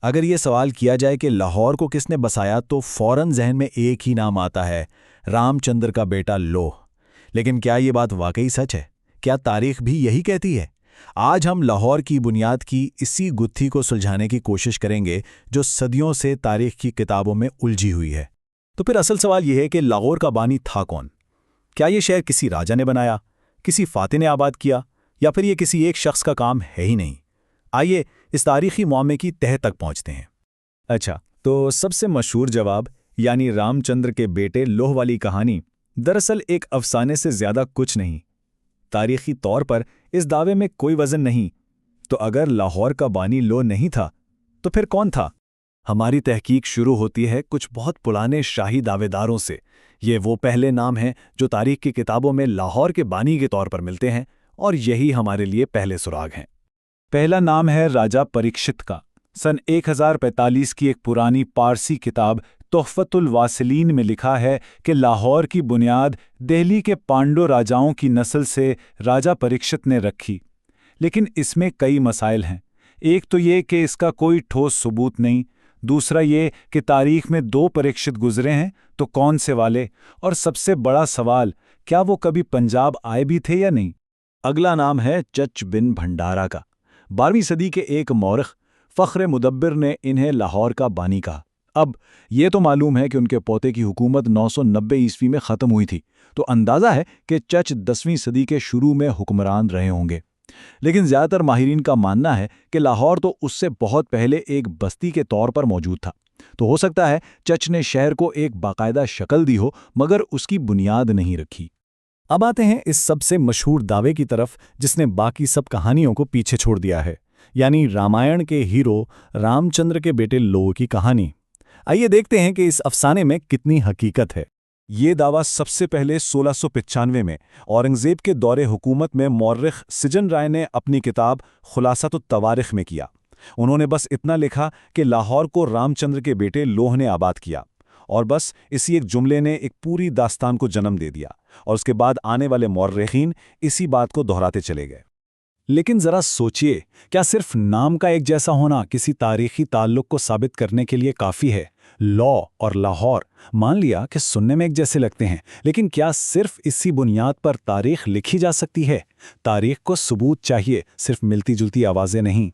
اگر یہ سوال کیا جائے کہ لاہور کو کس نے بسایا تو فوراً ذہن میں ایک ہی نام آتا ہے، رام چندر کا بیٹا لوہ۔ لیکن کیا یہ بات واقعی سچ ہے؟ کیا تاریخ بھی یہی کہتی ہے؟ آج ہم لاہور کی بنیاد کی اسی گتھی کو سلجھانے کی کوشش کریں گے جو صدیوں سے تاریخ کی کتابوں میں الجھی ہوئی ہے۔ تو پھر اصل سوال یہ ہے کہ لاہور کا بانی تھا کون؟ کیا یہ شہر کسی راجا نے بنایا، کسی فاتح نے آباد کیا، یا پھر یہ کسی ایک شخص کا کام ہے ہی نہیں؟ آئیے اس تاریخی معمے کی تہہ تک پہنچتے ہیں۔ اچھا، تو سب سے مشہور جواب یعنی رام چندر کے بیٹے لوہ والی کہانی دراصل ایک افسانے سے زیادہ کچھ نہیں۔ تاریخی طور پر اس دعوے میں کوئی وزن نہیں۔ تو اگر لاہور کا بانی لوہ نہیں تھا تو پھر کون تھا؟ ہماری تحقیق شروع ہوتی ہے کچھ بہت پرانے شاہی دعوے داروں سے۔ یہ وہ پہلے نام ہیں جو تاریخ کی کتابوں میں لاہور کے بانی کے طور پر ملتے ہیں، اور یہی ہمارے لیے پہلے سراغ ہیں۔ پہلا نام ہے راجا پریکشت کا۔ سن 1045 کی ایک پرانی پارسی کتاب تحفۃ الواصلین میں لکھا ہے کہ لاہور کی بنیاد دہلی کے پانڈو راجاؤں کی نسل سے راجا پریکشت نے رکھی۔ لیکن اس میں کئی مسائل ہیں۔ ایک تو یہ کہ اس کا کوئی ٹھوس ثبوت نہیں، دوسرا یہ کہ تاریخ میں 2 پریکشت گزرے ہیں تو کون سے والے، اور سب سے بڑا سوال، کیا وہ کبھی پنجاب آئے بھی تھے یا نہیں؟ اگلا نام ہے چچ بن بھنڈارا کا۔ 12ویں صدی کے ایک مورخ فخر مدبر نے انہیں لاہور کا بانی کہا۔ اب یہ تو معلوم ہے کہ ان کے پوتے کی حکومت 990 عیسوی میں ختم ہوئی تھی، تو اندازہ ہے کہ چچ 10ویں صدی کے شروع میں حکمران رہے ہوں گے۔ لیکن زیادہ تر ماہرین کا ماننا ہے کہ لاہور تو اس سے بہت پہلے ایک بستی کے طور پر موجود تھا۔ تو ہو سکتا ہے چچ نے شہر کو ایک باقاعدہ شکل دی ہو مگر اس کی بنیاد نہیں رکھی۔ اب آتے ہیں اس سب سے مشہور دعوے کی طرف جس نے باقی سب کہانیوں کو پیچھے چھوڑ دیا ہے، یعنی رامائن کے ہیرو رام چندر کے بیٹے لوہ کی کہانی۔ آئیے دیکھتے ہیں کہ اس افسانے میں کتنی حقیقت ہے۔ یہ دعویٰ سب سے پہلے 1695 میں اورنگزیب کے دور حکومت میں مورخ سجن رائے نے اپنی کتاب خلاصۃ التوارخ میں کیا۔ انہوں نے بس اتنا لکھا کہ لاہور کو رام چندر کے بیٹے لوہ نے آباد کیا، اور بس اسی ایک جملے نے ایک پوری داستان کو جنم دے دیا، اور اس کے بعد آنے والے مورخین اسی بات کو دہراتے چلے گئے۔ لیکن ذرا سوچئے، کیا صرف نام کا ایک جیسا ہونا کسی تاریخی تعلق کو ثابت کرنے کے لیے کافی ہے؟ لو اور لاہور مان لیا کہ سننے میں ایک جیسے لگتے ہیں، لیکن کیا صرف اسی بنیاد پر تاریخ لکھی جا سکتی ہے؟ تاریخ کو ثبوت چاہیے، صرف ملتی جلتی آوازیں نہیں۔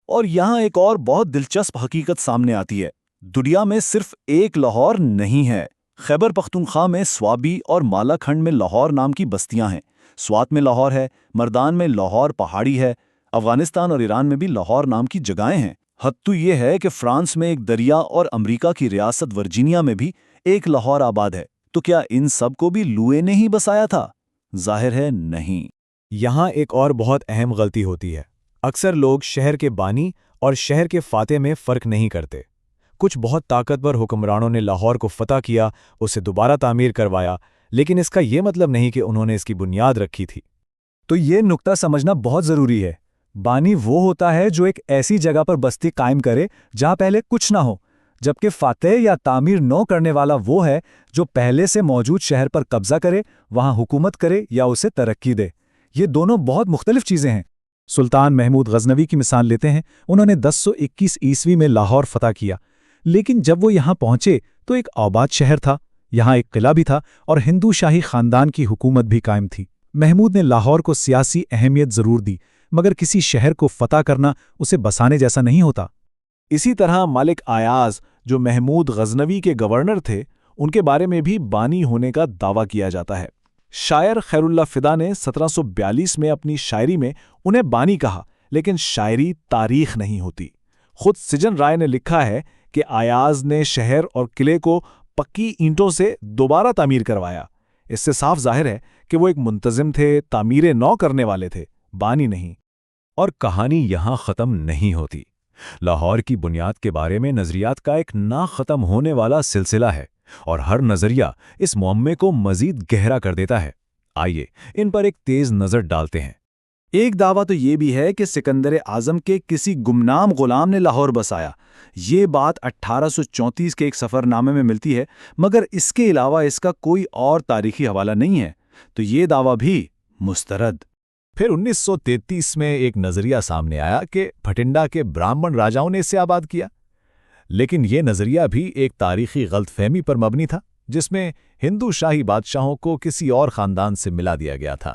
اور یہاں ایک اور بہت دلچسپ حقیقت سامنے آتی ہے۔ دنیا میں صرف ایک لاہور نہیں ہے۔ خیبر پختونخوا میں سوابی اور مالا کھنڈ میں لاہور نام کی بستیاں ہیں۔ سوات میں لاہور ہے، مردان میں لاہور پہاڑی ہے، افغانستان اور ایران میں بھی لاہور نام کی جگہیں ہیں۔ حد تو یہ ہے کہ فرانس میں ایک دریا اور امریکہ کی ریاست ورجینیا میں بھی ایک لاہور آباد ہے۔ تو کیا ان سب کو بھی لوئے نے ہی بسایا تھا؟ ظاہر ہے نہیں۔ یہاں ایک اور بہت اہم غلطی ہوتی ہے۔ اکثر لوگ شہر کے بانی اور شہر کے فاتح میں فرق نہیں کرتے۔ کچھ بہت طاقتور حکمرانوں نے لاہور کو فتح کیا، اسے دوبارہ تعمیر کروایا، لیکن اس کا یہ مطلب نہیں کہ انہوں نے اس کی بنیاد رکھی تھی۔ تو یہ نقطہ سمجھنا بہت ضروری ہے۔ بانی وہ ہوتا ہے جو ایک ایسی جگہ پر بستی قائم کرے جہاں پہلے کچھ نہ ہو، جبکہ فاتح یا تعمیر نو کرنے والا وہ ہے جو پہلے سے موجود شہر پر قبضہ کرے، وہاں حکومت کرے یا اسے ترقی دے۔ یہ دونوں بہت مختلف چیزیں ہیں۔ سلطان محمود غزنوی کی مثال لیتے ہیں۔ انہوں نے 1021 عیسوی میں لاہور فتح کیا، لیکن جب وہ یہاں پہنچے تو ایک آباد شہر تھا، یہاں ایک قلعہ بھی تھا اور ہندو شاہی خاندان کی حکومت بھی قائم تھی۔ محمود نے لاہور کو سیاسی اہمیت ضرور دی، مگر کسی شہر کو فتح کرنا اسے بسانے جیسا نہیں ہوتا۔ اسی طرح ملک ایاز جو محمود غزنوی کے گورنر تھے، ان کے بارے میں بھی بانی ہونے کا دعویٰ کیا جاتا ہے۔ شاعر خیر اللہ فدا نے 1742 میں اپنی شاعری میں انہیں بانی کہا، لیکن شاعری تاریخ نہیں ہوتی۔ خود سجن رائے نے لکھا ہے کہ ایاز نے شہر اور قلعے کو پکی اینٹوں سے دوبارہ تعمیر کروایا۔ اس سے صاف ظاہر ہے کہ وہ ایک منتظم تھے، تعمیر نو کرنے والے تھے، بانی نہیں۔ اور کہانی یہاں ختم نہیں ہوتی۔ لاہور کی بنیاد کے بارے میں نظریات کا ایک نہ ختم ہونے والا سلسلہ ہے، اور ہر نظریہ اس معمے کو مزید گہرا کر دیتا ہے۔ آئیے ان پر ایک تیز نظر ڈالتے ہیں۔ ایک دعویٰ تو یہ بھی ہے کہ سکندر اعظم کے کسی گمنام غلام نے لاہور بسایا۔ یہ بات 1834 کے ایک سفر نامے میں ملتی ہے، مگر اس کے علاوہ اس کا کوئی اور تاریخی حوالہ نہیں ہے، تو یہ دعویٰ بھی مسترد۔ پھر 1933 میں ایک نظریہ سامنے آیا کہ بھٹنڈا کے براہمن راجاؤں نے اسے آباد کیا۔ لیکن یہ نظریہ بھی ایک تاریخی غلط فہمی پر مبنی تھا، جس میں ہندو شاہی بادشاہوں کو کسی اور خاندان سے ملا دیا گیا تھا۔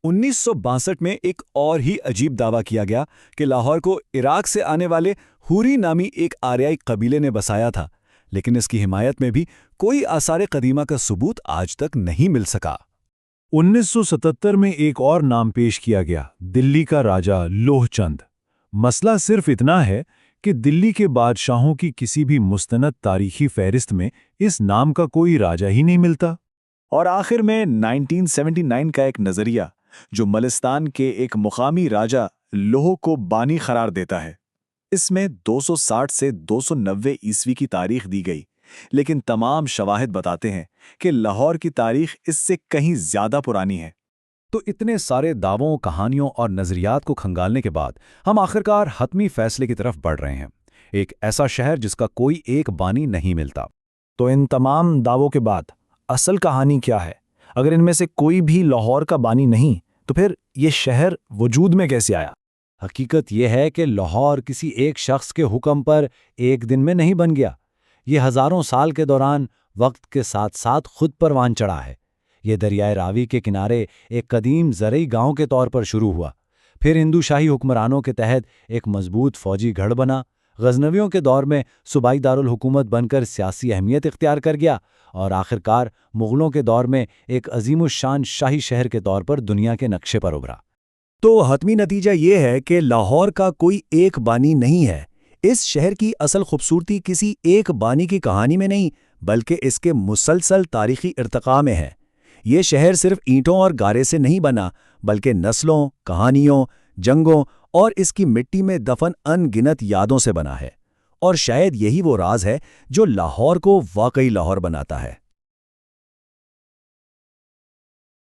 1962 میں ایک اور ہی عجیب دعویٰ کیا گیا کہ لاہور کو عراق سے آنے والے ہوری نامی ایک آریائی قبیلے نے بسایا تھا، لیکن اس کی حمایت میں بھی کوئی آثار قدیمہ کا ثبوت آج تک نہیں مل سکا۔ 1977 میں ایک اور نام پیش کیا گیا، دلی کا راجہ لوہ چند۔ مسئلہ صرف اتنا ہے کہ دلی کے بادشاہوں کی کسی بھی مستند تاریخی فہرست میں اس نام کا کوئی راجہ ہی نہیں ملتا۔ اور آخر میں 1979 کا ایک نظریہ جو ملستان کے ایک مقامی راجہ لوہ کو بانی قرار دیتا ہے۔ اس میں 260 سے 290 عیسوی کی تاریخ دی گئی، لیکن تمام شواہد بتاتے ہیں کہ لاہور کی تاریخ اس سے کہیں زیادہ پرانی ہے۔ تو اتنے سارے دعووں، کہانیوں اور نظریات کو کھنگالنے کے بعد ہم آخرکار حتمی فیصلے کی طرف بڑھ رہے ہیں، ایک ایسا شہر جس کا کوئی ایک بانی نہیں ملتا۔ تو ان تمام دعووں کے بعد اصل کہانی کیا ہے؟ اگر ان میں سے کوئی بھی لاہور کا بانی نہیں تو پھر یہ شہر وجود میں کیسے آیا؟ حقیقت یہ ہے کہ لاہور کسی ایک شخص کے حکم پر ایک دن میں نہیں بن گیا۔ یہ ہزاروں سال کے دوران وقت کے ساتھ ساتھ خود پروان چڑھا ہے۔ یہ دریائے راوی کے کنارے ایک قدیم زرعی گاؤں کے طور پر شروع ہوا، پھر ہندو شاہی حکمرانوں کے تحت ایک مضبوط فوجی گڑھ بنا، غزنویوں کے دور میں صوبائی دارالحکومت بن کر سیاسی اہمیت اختیار کر گیا، اور آخرکار مغلوں کے دور میں ایک عظیم الشان شاہی شہر کے طور پر دنیا کے نقشے پر ابھرا۔ تو حتمی نتیجہ یہ ہے کہ لاہور کا کوئی ایک بانی نہیں ہے۔ اس شہر کی اصل خوبصورتی کسی ایک بانی کی کہانی میں نہیں، بلکہ اس کے مسلسل تاریخی ارتقاء میں ہے۔ یہ شہر صرف اینٹوں اور گارے سے نہیں بنا، بلکہ نسلوں، کہانیوں، جنگوں اور اس کی مٹی میں دفن ان گنت یادوں سے بنا ہے۔ اور شاید یہی وہ راز ہے جو لاہور کو واقعی لاہور بناتا ہے۔